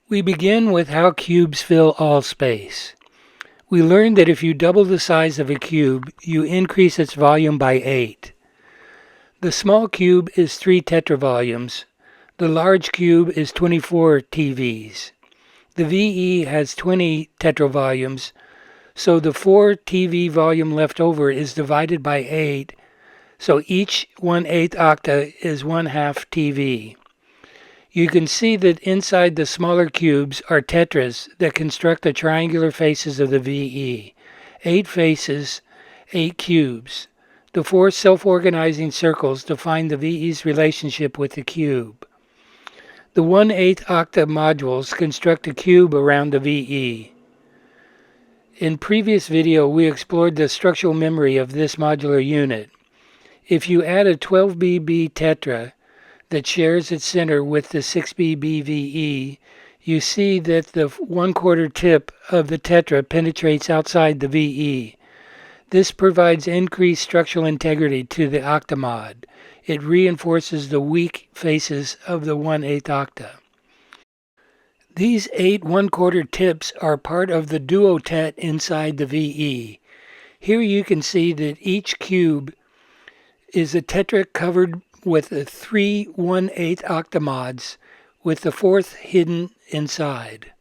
We begin with how cubes fill all space. We learned that if you double the size of a cube, you increase its volume by 8. The small cube is 3 tetravolumes. The large cube is 24 TVs. The VE has 20 tetravolumes, so the 4 TV volume left over is divided by 8, so each 1/8 octa is 1/2 TV. You can see that inside the smaller cubes are tetras that construct the triangular faces of the VE. 8 faces, 8 cubes. The 4 self-organizing circles define the VE's relationship with the cube. The 1/8 octa modules construct a cube around the VE. In previous video, we explored the structural memory of this modular unit. If you add a 12BB tetra that shares its center with the 6BB VE, you see that the 1/4 tip of the tetra penetrates outside the VE. This provides increased structural integrity to the octamod. It reinforces the weak faces of the 1/8 octa. These 8 1/4 tips are part of the duotet inside the VE. Here you can see that each cube is a tetra covered with 3 1/8 octamods, with the 4th hidden inside.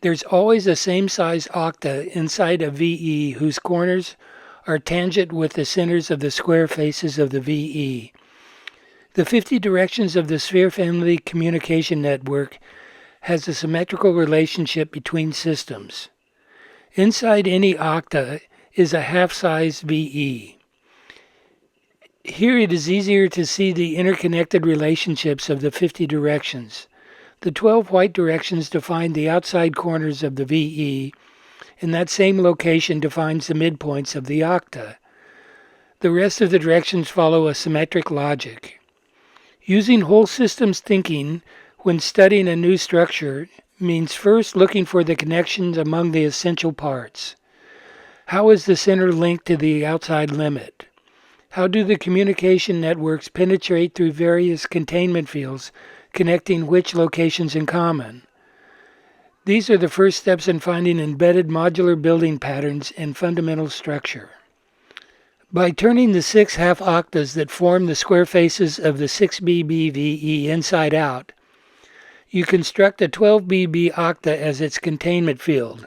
There's always a same size octa inside a VE whose corners are tangent with the centers of the square faces of the VE. The 50 directions of the sphere family communication network has a symmetrical relationship between systems. Inside any octa is a half-size VE. Here it is easier to see the interconnected relationships of the 50 directions. The 12 white directions define the outside corners of the VE, and that same location defines the midpoints of the octa. The rest of the directions follow a symmetric logic. Using whole systems thinking when studying a new structure means first looking for the connections among the essential parts. How is the center linked to the outside limit? How do the communication networks penetrate through various containment fields, connecting which locations in common? These are the first steps in finding embedded modular building patterns in fundamental structure. By turning the 6 half octas that form the square faces of the 6BB VE inside out, you construct a 12BB octa as its containment field.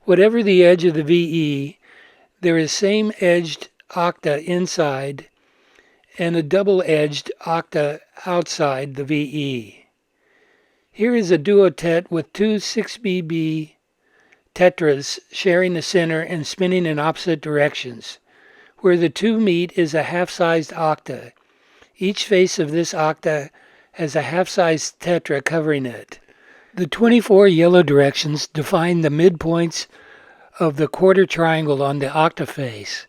Whatever the edge of the VE, there is same-edged octa inside and a double-edged octa outside the VE. Here is a duotet with 2 6BB tetras sharing the center and spinning in opposite directions. Where the 2 meet is a half-sized octa. Each face of this octa has a half-sized tetra covering it. The 24 yellow directions define the midpoints of the quarter triangle on the octa face.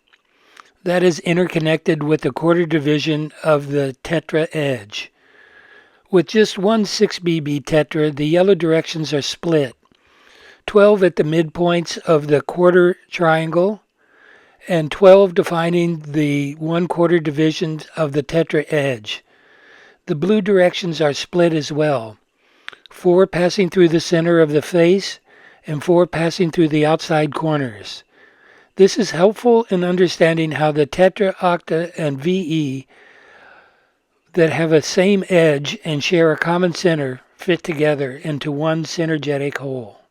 That is interconnected with the quarter division of the tetra edge. With just one 6BB tetra, the yellow directions are split. 12 at the midpoints of the quarter triangle, and 12 defining the 1/4 divisions of the tetra edge. The blue directions are split as well. 4 passing through the center of the face, and 4 passing through the outside corners. This is helpful in understanding how the tetra, octa, and VE that have a same edge and share a common center fit together into one synergetic whole.